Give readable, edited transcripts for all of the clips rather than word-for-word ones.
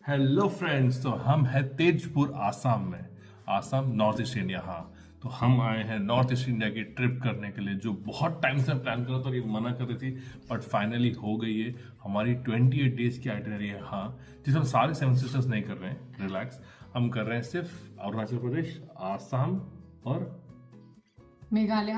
Hello friends, तो हम हैं तेजपुर आसाम में। Assam north east India. हाँ, तो हम आए हैं नॉर्थ ईस्ट इंडिया की ट्रिप करने के लिए, जो बहुत टाइम से प्लान कर रहा था और ये मना कर रही थी, बट फाइनली हो गई है। हमारी 28 डेज की आइटनरी है। हाँ, जिसमें हम सारे 7 सिस्टर्स नहीं कर रहे हैं, रिलैक्स। हम कर रहे हैं सिर्फ अरुणाचल प्रदेश, आसाम और मेघालय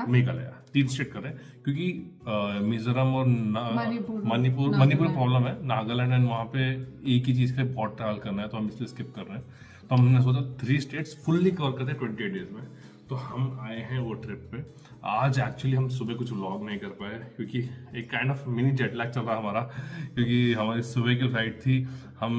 3 स्टेट कर रहे हैं, क्योंकि मिजोरम और मणिपुर प्रॉब्लम है। नागालैंड एंड वहाँ पे एक ही चीज़ के लिए बहुत ट्रैवल करना है, तो हम इसलिए स्किप कर रहे हैं। तो हमने सोचा 3 स्टेट्स फुल्ली कवर करते हैं 28 डेज में। तो हम आए हैं वो ट्रिप पे। आज एक्चुअली हम सुबह कुछ व्लॉग नहीं कर पाए, क्योंकि एक kind of mini jet lag चल रहा हमारा, क्योंकि हमारी सुबह की फ्लाइट थी। हम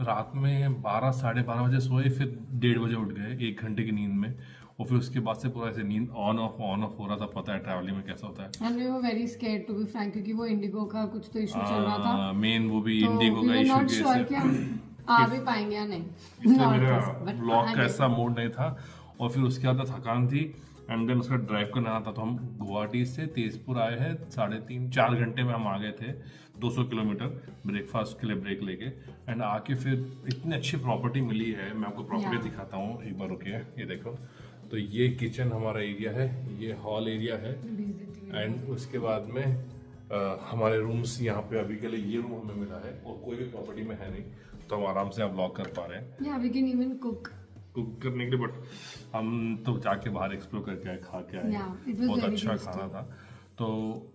रात में 12 साढ़े 12 बजे सोए, फिर 1:30 बजे उठ गए 1 घंटे की नींद में, और फिर उसके बाद से पूरा ऐसे नींद ऑन ऑफ हो रहा था। पता है ट्रैवलिंग में कैसा होता है। And we were very scared to be frank, क्योंकि वो इंडिगो का कुछ तो इशू चल रहा था। मेन वो भी तो इंडिगो का we were इशू not की sure वजह कि से हम आ भी पाएंगे या नहीं। इसलिए Not मेरा this, but व्लॉग I का did. ऐसा मूड नहीं था। और फिर उसके बाद थकान थी, एंड देन उसका ड्राइव करना था। तो हम गुवाहाटी से तेजपुर आए हैं, 3.5-4 घंटे में हम आ गए थे 200 किलोमीटर, ब्रेकफास्ट के लिए ब्रेक लेके। एंड आके फिर इतनी अच्छी प्रॉपर्टी मिली है, मैं आपको प्रॉपर्टी Yeah. दिखाता हूँ, एक बार रुकिए। ये देखो, तो ये किचन हमारा एरिया है, ये हॉल एरिया है, एंड उसके बाद में हमारे रूम्स यहाँ पे अभी के लिए ये रूम हमें मिला है, और कोई भी प्रॉपर्टी में है नहीं, तो हम आराम से आप व्लॉग कर पा रहे हैं। Yeah, we can even cook. Cook करने के लिए, बट हम तो जाके बाहर एक्सप्लोर करके आए, खा के आए। Yeah, it was बहुत very अच्छा tasty. खाना था। तो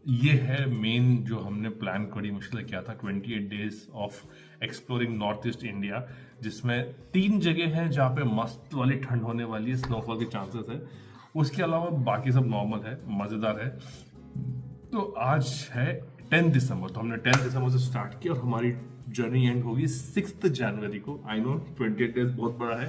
ये है मेन जो हमने प्लान कड़ी मुश्किल किया था, 28 days of exploring north east India, जिसमें 3 जगह हैं जहाँ पे मस्त वाली ठंड होने वाली है, स्नोफॉल के चांसेस है। उसके अलावा बाकी सब नॉर्मल है, मज़ेदार है। तो आज है 10 दिसंबर, तो हमने 10 दिसंबर से स्टार्ट किया, और हमारी जर्नी एंड होगी 6 जनवरी को। आई नो 28 डेज बहुत बड़ा है,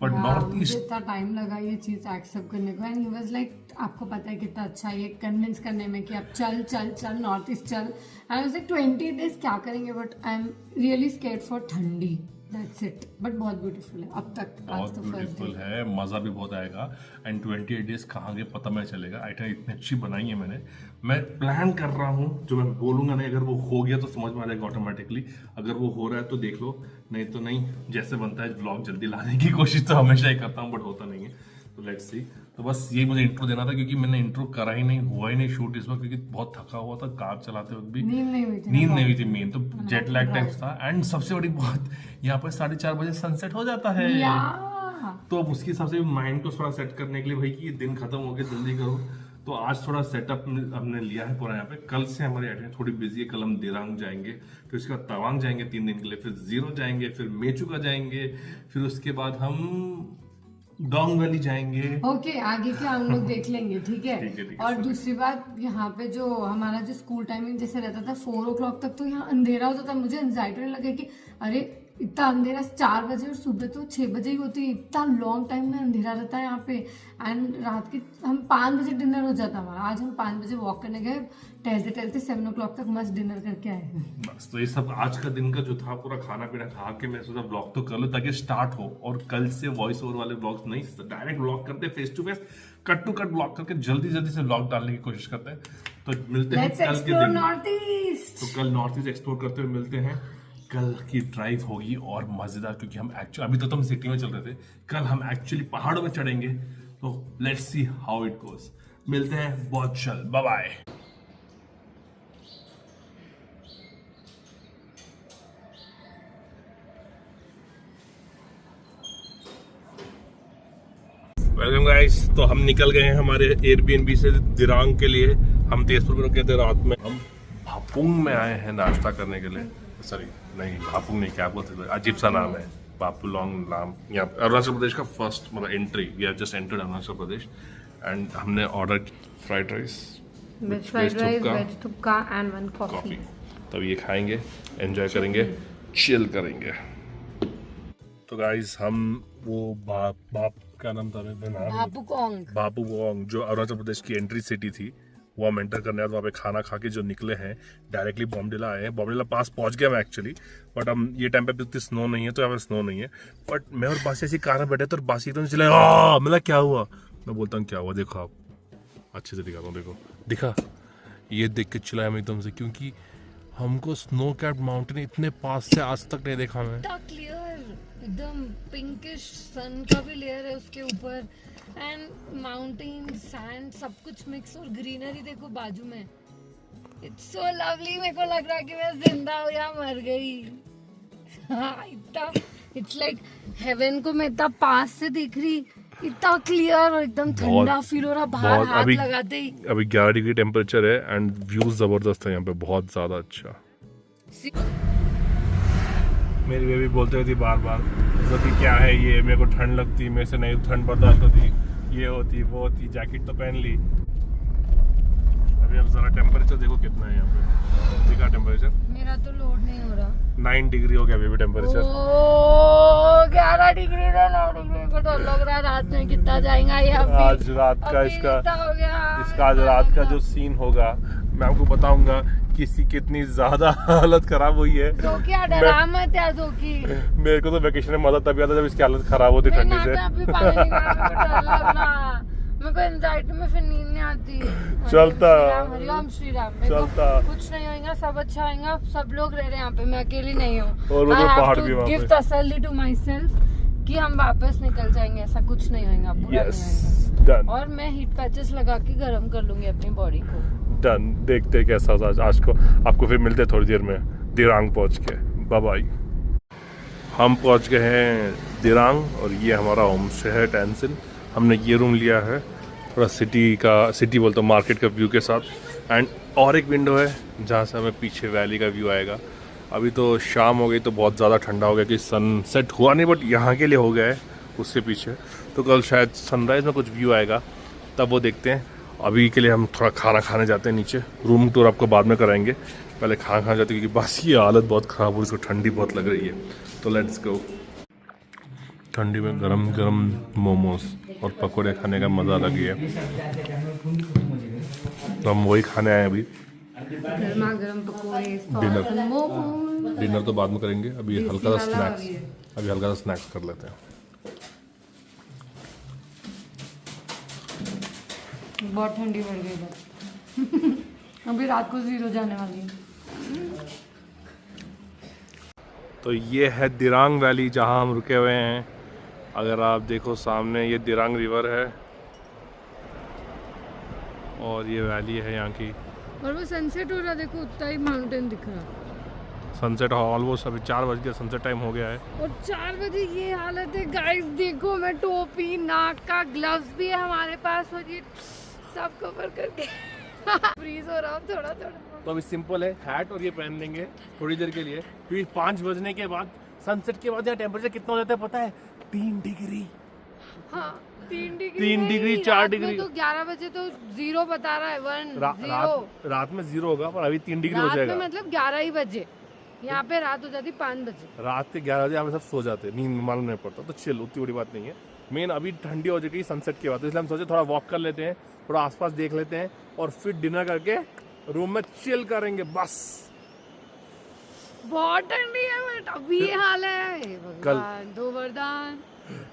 बट नॉर्थ मुझे ईस्ट इतना टाइम लगा ये चीज एक्सेप्ट करने को, एंड ही वाज लाइक आपको पता है कितना अच्छा है ये कन्विंस करने में कि आप चल नॉर्थ ईस्ट चल। आई वाज लाइक 20 डेज क्या करेंगे, but I am really scared for ठंडी, दैट्स इट। बट बहुत ब्यूटीफुल है अब तक। बहुत ब्यूटीफुल है, मज़ा भी बहुत आएगा। एंड 28 डेज कहाँ गए पता नहीं चलेगा। आइटम इतनी अच्छी बनाई है मैंने। मैं प्लान कर रहा हूँ, जो मैं बोलूँगा नहीं, अगर वो हो गया तो समझ में आ जाएगा ऑटोमेटिकली। अगर वो हो रहा है तो देख लो, नहीं तो नहीं। जैसे बनता है व्लॉग जल्दी लाने की कोशिश तो हमेशा ही करता हूँ, बट होता नहीं है। तो लेट्स सी। तो बस यही मुझे इंट्रो देना था, क्योंकि मैंने इंट्रो करा ही नहीं, हुआ ही नहीं शूट इस वक्त, क्योंकि बहुत थका हुआ था कार चलाते वक्त भी। नींद नहीं हुई थी मेन तो जेट लैग टाइप था। एंड सबसे बड़ी बात, यहाँ पर 4:30 बजे सनसेट हो जाता है। तो अब उसके हिसाब से माइंड को थोड़ा सेट करने के लिए, भाई कि ये दिन खत्म हो गया, जल्दी करो। तो आज थोड़ा सेटअप हमने लिया है पूरा यहाँ पे। कल से हमारी आइटनरी थोड़ी बिजी है। कल हम दिरांग जाएंगे, फिर उसके बाद तवांग जाएंगे 3 दिन के लिए, फिर जीरो जाएंगे, फिर मेचुका जाएंगे, फिर उसके बाद हम डोंग वैली जाएंगे। ओके, आगे के हम लोग देख लेंगे, ठीक है। ठीक है, और दूसरी बात, यहाँ पे जो हमारा जो स्कूल टाइमिंग जैसे रहता था 4 o'clock तक, तो यहाँ अंधेरा होता था। मुझे एंजाइटी होने लगा कि अरे इतना अंधेरा 4 बजे, और सुबह तो 6 बजे ही होती है। इतना लॉन्ग टाइम में अंधेरा रहता है यहाँ पे। एंड रात के हम 5 बजे डिनर हो जाता हमारा। आज हम 5 बजे वॉक करने गए, टहलते 7 o'clock तक मस्त डिनर करके आए। बस, तो ये सब आज का दिन का जो था, पूरा खाना पीना खा के मैं सोचा ब्लॉग तो कर लो ताकि स्टार्ट हो। और कल से वॉइस ओवर वाले ब्लॉग्स नहीं, डायरेक्ट ब्लॉग करते, face to face, cut to cut blog करके जल्दी से ब्लॉग डालने की कोशिश करते हैं। तो मिलते हैं कल के दिन। North east. तो कल नॉर्थ ईस्ट एक्सप्लोर करते हुए मिलते हैं। कल की ड्राइव होगी और मजेदार, क्योंकि हम एक्चुअली अभी तो हम सिटी में चल रहे थे, कल हम एक्चुअली पहाड़ों में चढ़ेंगे। तो let's see how it goes. मिलते हैं बहुत जल्द। Bye bye. Welcome guys. तो हम निकल गए हैं हमारे एयरबीएनबी से दिरांग के लिए। हम तेजपुर में रुके थे रात में। हम भापुंग में आए हैं नाश्ता करने के लिए। सॉरी नहीं, भापुंग नहीं, क्या बोलते थे, अजीब सा नाम है, बापुलोंग नाम। यहाँ अरुणाचल प्रदेश का फर्स्ट मतलब entry, we have just entered Arunachal Pradesh. And हमने order fried rice, veg thukpa and 1 coffee. तब ये खाएंगे, एंजॉय करेंगे, चिल करेंगे। तो गाइस, हम वो क्या नाम था, भापुकोंग, जो अरुणाचल प्रदेश की एंट्री सिटी थी, वो हम एंटर करने वहाँ पे खाना खा के जो निकले हैं, डायरेक्टली बॉम्बडिला आए हैं। बॉम्बडिला पास पहुंच गया मैं एक्चुअली, बट हम ये टाइम पे उतनी स्नो नहीं है, तो यहाँ पे स्नो नहीं है। बट मैं और बासी ऐसी कार में बैठे थे, और बासी एकदम चिल्लाए, मतलब क्या हुआ। मैं बोलता हूँ क्या हुआ, देखो आप, अच्छे से दिखाता हूँ, देखो दिखा, ये देख के चिल्लाया मैं एकदम से, क्योंकि हमको स्नो कैप्ड माउंटेन इतने पास से आज तक नहीं देखा मैं। एकदम पिंकिश सन का भी लेयर है उसके ऊपर, एंड माउंटेन सैंड सब कुछ मिक्स, और ग्रीनरी देखो बाजू में, इट्स सो लवली। मेरे को लग रहा है कि मैं जिंदा हूँ या मर गई। हाँ, इतना इट्स लाइक हेवन को मैं इतना पास से देख रही, इतना क्लियर और एकदम ठंडा फील हो रहा बाहर हाथ लगाते ही। अभी 11 डिग्री टेम्परेचर है एंड व्यू जबरदस्त है यहाँ पे, बहुत ज्यादा अच्छा। मेरी बेबी बोलते रहती बार बार कि क्या है ये, मेरे को ठंड लगती, मेरे से नहीं ठंड बर्दाश्त होती, ये होती वो होती, जैकेट तो पहन ली। अभी अब जरा टेम्परेचर देखो कितना है यहाँ पे, दिखा टेम्परेचर। मेरा तो लोड नहीं हो रहा। 9 डिग्री हो गया बेबी टेम्परेचर। 11 डिग्री से 9 डिग्री को तो लग रहा है रात में कितना जाएगा ये। आज रात का इसका आज रात का जो सीन होगा मैं आपको बताऊंगा, किसी कितनी ज्यादा हालत खराब हुई है। मेरे को तो वेकेशन में मजा तभी आता जब इसकी हालत खराब होती ठंडी से। मेरे को एंजाइटी में फिर नींद नहीं आती। चलता हरिओम श्री राम। चलता कुछ नहीं होगा, सब अच्छा होगा, सब लोग रह रहे हैं यहाँ पे, मैं अकेली नहीं हूँ। और वो पहाड़ भी वहाँ पे। गिव तसल्ली टू माई सेल्फ कि हम वापस निकल जाएंगे, ऐसा कुछ नहीं होगा, बुरा नहीं होगा। और मैं हीट पैचेस लगा के गर्म कर लूंगी अपनी बॉडी को। डन, देखते कैसा होता आज को। आपको फिर मिलते थोड़ी देर में दिरांग पहुँच के। Bye bye. हम पहुँच गए हैं दिरांग और ये हमारा होम स्टे है टेंसिल। हमने ये रूम लिया है थोड़ा सिटी बोलते मार्केट का व्यू के साथ, एंड और एक विंडो है जहाँ से हमें पीछे वैली का व्यू आएगा। अभी तो शाम हो गई तो बहुत ज़्यादा ठंडा हो गया कि सनसेट हुआ नहीं, बट यहाँ के लिए हो गया है उससे पीछे, तो कल शायद सनराइज़ में कुछ व्यू आएगा, तब वो देखते हैं। अभी के लिए हम थोड़ा खाना खाने जाते हैं नीचे। रूम टूर आपको बाद में कराएंगे, पहले खाना खाने जाते हैं क्योंकि बस ये हालत बहुत ख़राब हो, इसको ठंडी बहुत लग रही है। तो लेट्स गो। ठंडी में गरम गरम मोमोज और पकोड़े खाने का मज़ा अलग ही है, तो हम वही खाने आए अभी। गरम पकोड़े, डिनर तो बाद में करेंगे, अभी हल्का सा स्नैक्स कर लेते हैं। बहुत ठंडी पड़ गई अभी रात को 0 जाने वाली है। तो ये है दिरांग वैली जहाँ हम रुके हुए हैं। अगर आप देखो सामने ये दिरांग रिवर है और ये वैली है यहाँ की, और वो सनसेट हो रहा, देखो उतना ही माउंटेन दिख रहा। सनसेट ऑलमोस्ट अभी 4 बज गया, सनसेट टाइम हो गया है और 4 बजे ये हालत है गाइस। देखो मैं टोपी, नाक का ग्लव्स भी है हमारे पास, और ये सब कवर करके फ्रीज हो रहा हूँ थोड़ा थोड़ा। तो अभी सिंपल है, हैट और ये पहन लेंगे थोड़ी देर के लिए, क्योंकि 5 बजने के बाद सनसेट के बाद यहाँ टेम्परेचर कितना हो जाता है पता है? 3 डिग्री। हाँ 3 डिग्री 4 डिग्री। तो 11 बजे तो 0 बता रहा है, 1 रात में 0 होगा, पर अभी 3 डिग्री हो जाएगा। मतलब 11 ही बजे यहाँ पे रात हो जाती 5 बजे। रात के 11 बजे यहाँ पे सब सो जाते हैं, नींद मालूम नहीं पड़ता, तो चिल, उतनी बड़ी बात नहीं है। मेन अभी ठंडी हो जाएगी सनसेट के बाद, तो इसलिए हम सोचे थोड़ा वॉक कर लेते हैं, थोड़ा आसपास देख लेते हैं और फिर डिनर करके रूम में चिल करेंगे बस। बहुत ठंडी है बट अभी ये हाल है।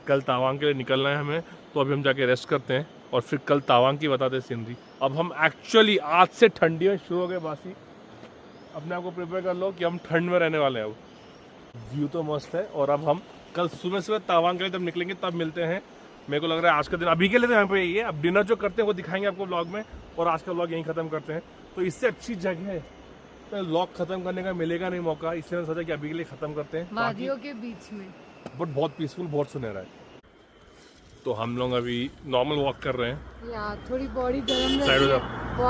कल तावांग के लिए निकलना है हमें, तो अभी हम जाके रेस्ट करते हैं और फिर कल तावांग की बताते हैं सीनरी। अब हम एक्चुअली आज से ठंडी में शुरू हो गए बासी, अपने आप को प्रिपेयर कर लो कि हम ठंड में रहने वाले हैं। अब व्यू तो मस्त है, और अब हम कल सुबह तावांग के लिए जब निकलेंगे तब मिलते हैं। मेरे को लग रहा है आज का दिन अभी के लिए तो यहाँ पे यही है, अब डिनर जो करते हैं वो दिखाएंगे आपको व्लॉग में, और आज का व्लॉग यहीं खत्म करते हैं। तो इससे अच्छी जगह है तो व्लॉग खत्म करने का मिलेगा नहीं मौका, इसलिए मैंने सोचा कि अभी के लिए खत्म करते हैं वादियों के बीच में, बट बहुत पीसफुल, बहुत सुनहरा है। तो हम लोग अभी नॉर्मल वॉक कर रहे हैं यार, थोड़ी बॉडी गर्म रहेगी,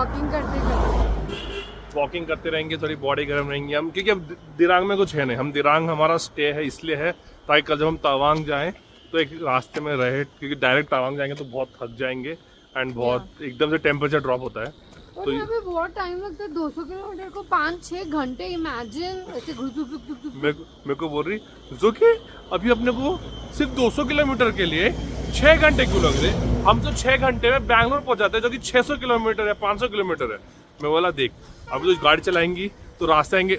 वॉकिंग करते रहेंगे, थोड़ी बॉडी गर्म रहेंगी हम, क्योंकि अब दिरांग में कुछ है नहीं। हम दिरांग हमारा स्टे है इसलिए है ताकि कल जब हम तावांग जाएं तो एक रास्ते में रहे, क्योंकि डायरेक्ट तावांग जाएंगे तो बहुत थक जाएंगे एंड बहुत एकदम से टेम्परेचर ड्रॉप होता है। तो यहाँ पे बहुत टाइम लगता है, 200 किलोमीटर को 5-6 घंटे। इमेजिन ऐसे मेरे को बोल रही जो कि अभी अपने को सिर्फ 200 किलोमीटर के लिए 6 घंटे क्यों लग रहे, हम तो 6 घंटे में बैंगलोर पहुंच जाते हैं जो कि 600 किलोमीटर है, 500 किलोमीटर है। मैं बोला देख, अभी तो गाड़ी चलाएंगी तो रास्ते आएंगे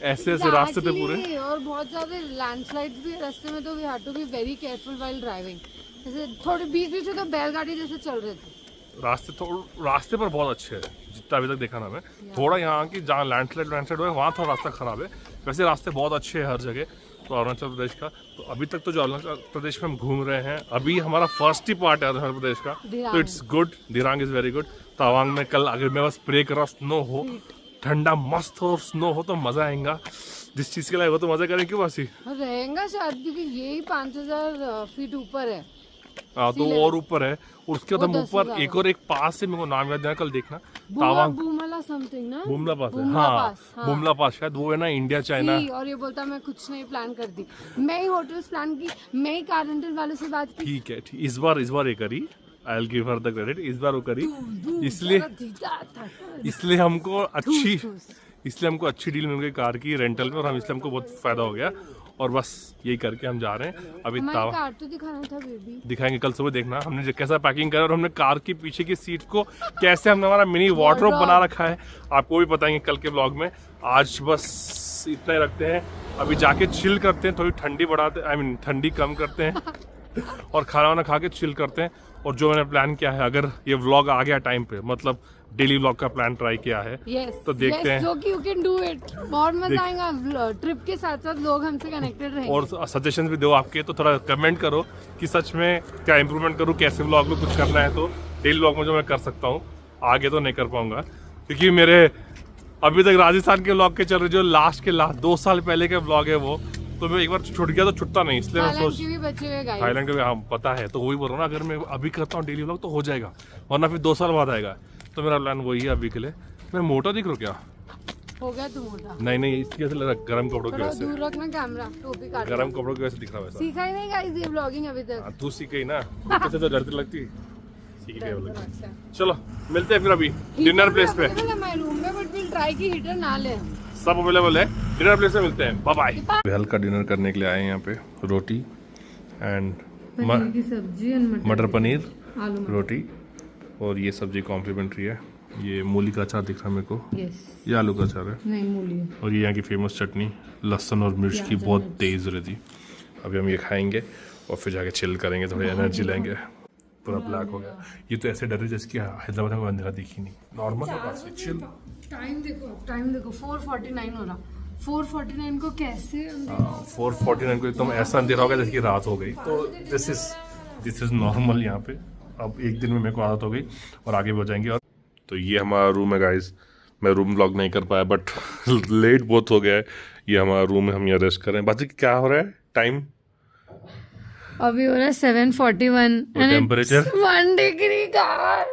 ऐसे रास्ते थे पूरे, और बहुत ज्यादा लैंडस्लाइड्स भी रास्ते में, तो we have to be very careful while driving. जैसे थोड़े बीच में तो बैलगाड़ी जैसे चल रहे थे। रास्ते पर बहुत अच्छे है जितना अभी तक देखा ना, मैं थोड़ा यहाँ की जहाँ लैंडस्लाइड हुआ है वहाँ थोड़ा रास्ता खराब है, वैसे रास्ते बहुत अच्छे हैं हर जगह। तो अरुणाचल प्रदेश का। तो अभी तक तो जो अरुणाचल प्रदेश में हम घूम रहे हैं, अभी हमारा फर्स्ट ही पार्ट है अरुणाचल प्रदेश का, तो it's good. Dirang is very good. Tawang में कल अगर मेरे पास स्प्रे करा, स्नो हो, ठंडा मस्त हो, स्नो हो तो मजा आएगा। जिस चीज के लिए वो तो मजा करें क्यों वासी रहेगा शायद, क्योंकि यही 5000 फीट ऊपर है। हाँ तो और ऊपर है, और उसके बाद हम ऊपर एक पास से, मेरे को नाम याद है, कल देखना, तावांग बुमला समथिंग ना, बुमला पास है। हाँ बुमला पास शायद वो है ना, इंडिया चाइना। और ये बोलता मैं कुछ नहीं प्लान करती, मैं ही होटल्स प्लान की, मैं ही कार रेंटल वालों से बात की। ठीक है, इस बार ये करी, I will give her the credit. इस बार वो करी, इसलिए हमको अच्छी डील मिल गई कार की रेंटल में, और हम इसलिए हमको बहुत फायदा हो गया। और बस यही करके हम जा रहे हैं अभी। कार तो दिखाना था बेबी, दिखाएंगे कल सुबह, देखना हमने कैसा पैकिंग करा, और हमने कार की पीछे की सीट को कैसे हमने हमारा मिनी वार्डरोब बना रखा है, आपको भी बताएंगे कल के ब्लॉग में। आज बस इतना ही रखते हैं, अभी जाके चिल करते हैं, थोड़ी ठंडी बढ़ाते, आई मीन ठंडी कम करते हैं और खाना वाना खा के चिल करते हैं। और जो मैंने प्लान किया है, अगर ये व्लॉग आ गया टाइम पे, मतलब डेली व्लॉग का प्लान ट्राई किया है, तो देखते हैं। यू कैन डू इट, बहुत मजा आएगा। ट्रिप के साथ साथ लोग हमसे कनेक्टेड रहेंगे। और सजेशन भी दो आपके, तो थोड़ा कमेंट करो कि सच में क्या इंप्रूवमेंट करूँ, कैसे व्लॉग में कुछ करना है तो डेली व्लॉग में जो मैं कर सकता हूँ, आगे तो नहीं कर पाऊंगा, क्योंकि मेरे अभी तक राजस्थान के व्लॉग के चल रहे, जो लास्ट 2 साल पहले के व्लॉग है वो, तो मैं एक बार छूट गया तो छुटता नहीं, इसलिए मैं सोच थाईलैंड के भी हाँ पता है, तो वही बोल रहा हूँ ना, अगर मैं अभी करता हूँ डेली व्लॉग तो हो जाएगा, वरना फिर 2 साल बाद आएगा। तो मेरा प्लान वही है अभी के लिए। मैं मोटा दिख रहा हूँ क्या? हो गया तू मोटा? नहीं इसकी वजह से गर्म कपड़ों की वजह से, दूर रखना कैमरा, टोपी काट, गर्म कपड़ों की वजह से दिख रहा है वैसा। सीखा ही नहीं गाइस ये व्लॉगिंग अभी तक। तू सीख गई ना, कैसे तो डरती लगती, सीख गई। चलो मिलते हैं फिर अभी डिनर प्लेस पे। मैं रूम में बट विल ट्राई की हीटर ना ले, सब अवेलेबल है, डिनर प्लेस में मिलते हैं। Bye bye. हल्का डिनर करने के लिए आए हैं यहाँ पे, रोटी एंड पनीर की सब्जी, मटर पनीर, रोटी, और ये सब्जी कॉम्प्लीमेंट्री है। ये मूली का अचार दिख रहा है मेरे को, ये आलू का अचार है, नहीं मूली, और ये यहाँ की फेमस चटनी लहसुन और मिर्च की बहुत तेज रहती। अभी हम ये खाएंगे और फिर जाके चिल करेंगे, थोड़ी एनर्जी लेंगे। पूरा ब्लैक हो गया, ये तो ऐसे डर रही जैसे कि हैदराबाद में अंधेरा दिखी नहीं, नॉर्मल है चिल। टाइम देखो 4:49 हो रहा, 4:49 को कैसे 4:49 को एकदम ऐसा अंधेरा हो गया जैसे कि रात हो गई। तो दिस इज नॉर्मल यहाँ पे। अब एक दिन में मेरे को आदत हो गई और आगे बढ़ जाएंगे। और तो ये हमारा रूम है गाइस, मैं रूम ब्लॉग नहीं कर पाया बट लेट बहुत हो गया है। ये हमारा रूम है, हम यहाँ रेस्ट कर रहे हैं। बाकी क्या हो रहा है टाइम? अभी हो रहा है 7:41, टेम्परेचर 1 डिग्री का।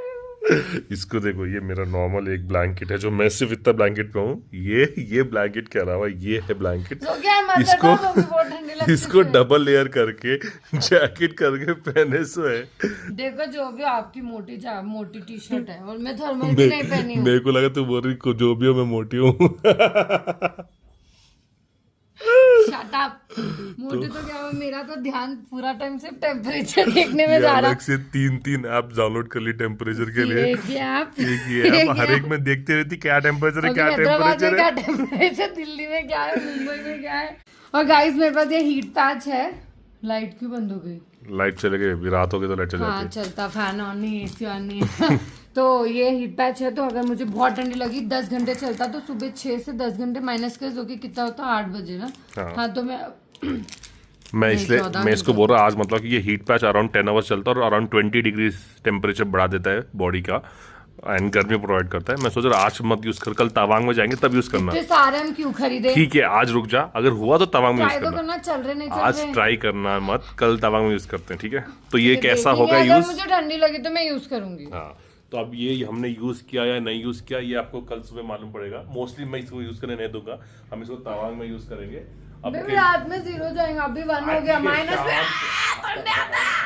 इसको देखो, ये मेरा नॉर्मल एक ब्लैंकेट है, जो मैं सिर्फ इतना ब्लैंकेट पे हूँ। ये ब्लैंकेट के अलावा ये है ब्लैंकेट, इसको डबल लेयर करके जैकेट करके पहने सो है। देखो जो भी आपकी मोटी टी शर्ट है, और मैं थर्मल भी नहीं पहनी हूँ। मेरे को लगा तू बोल रही जो भी हो मैं मोटी हूँ। Shut up. मोटे तो क्या हुआ, मेरा तो ध्यान पूरा टाइम सिर्फ टेम्परेचर देखने में जा रहा है। से 3 ऐप डाउनलोड कर ली टेम्परेचर के लिए। एक ऐप हर एक में देखते रहती क्या टेम्परेचर है, क्या टेम्परेचर, दिल्ली में क्या है, मुंबई में क्या है। और गाइस मेरे पास ये हीट पैच है। लाइट क्यों बंद हो गई? लाइट चले गई, रात हो गई तो लाइट चल जाती है। हाँ चलता, फैन ऑन नहीं, एसी ऑन नहीं। तो ये हीट पैच है, तो अगर मुझे बहुत ठंडी लगी 10 घंटे चलता, तो सुबह 6 से 10 घंटे माइनस कर, जो कि कितना होता है 8 बजे ना। हाँ तो मैं इसलिए मैं इसको बोल रहा आज, मतलब कि ये हीट पैच अराउंड 10 आवर्स चलता है और अराउंड 20 डिग्री टेम्परेचर बढ़ा देता है बॉडी का, एंड गर्मी प्रोवाइड करता है। मैं सोच रहा आज मत यूज कर, कल तवांग में जाएंगे तब यूज करना। सारे हम क्यों खरीदे? ठीक है आज रुक जा, अगर हुआ तो तवांग में यूज करना। चल रहे नहीं आज ट्राई करना मत, कल तवांग में यूज करते हैं, ठीक है? तो ये कैसा होगा यूज? मुझे ठंडी लगी तो मैं यूज करूंगी। हाँ तो अब ये हमने यूज किया या नहीं यूज किया, ये आपको कल सुबह मालूम पड़ेगा। मोस्टली मैं इसको यूज करने नहीं दूंगा, हम इसको तवांग में यूज करेंगे। अब रात में 0 जाएगा, अभी 1 हो गया, माइनस में।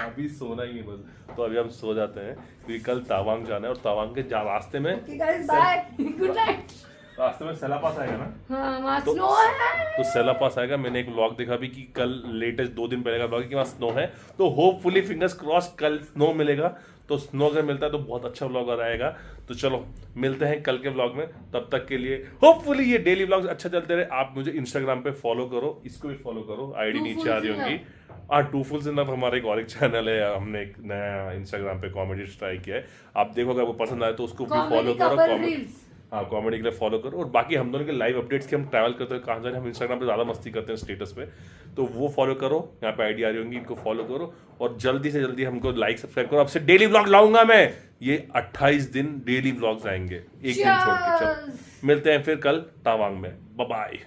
अभी सोना ही है बस, तो अभी हम सो जाते हैं क्योंकि कल तवांग जाना है। और तवांग के रास्ते में गुड नाइट। रास्ते में सेला पास आएगा ना? हाँ, वहाँ स्नो है। तो सेला पास आएगा। मैंने एक व्लॉग देखा भी कि कल लेटेस्ट 2 दिन पहले का व्लॉग है कि वहाँ स्नो है, तो होपफुली फिंगर्स क्रॉस कल स्नो मिलेगा। तो स्नो अगर मिलता है तो बहुत अच्छा व्लॉग आएगा। तो चलो मिलते हैं कल के व्लॉग में, तब तक के लिए होपफुली ये डेली व्लॉग्स अच्छा चलते रहे। आप मुझे इंस्टाग्राम पे फॉलो करो, इसको भी फॉलो करो, आईडी नीचे आ रही होंगी। टू फुल्स इनफ हमारा एक और एक चैनल है, हमने एक नया इंस्टाग्राम पे कॉमेडी ट्राई किया है, आप देखो अगर वो पसंद आए तो उसको भी फॉलो करो। हाँ कॉमेडी के लिए फॉलो करो। और बाकी हम दोनों के लाइव अपडेट्स की हम ट्रैवल करते हैं कहाँ जाने, हम इंस्टाग्राम पे ज़्यादा मस्ती करते हैं स्टेटस पे, तो वो फॉलो करो, यहाँ पे आईडी आ रही होंगी, इनको फॉलो करो और जल्दी से जल्दी हमको लाइक सब्सक्राइब करो। अब से डेली व्लॉग लाऊंगा मैं, ये 28 दिन डेली व्लॉग्स आएंगे, एक दिन छोड़ के। चलो मिलते हैं फिर कल तवांग में, बाय बाय।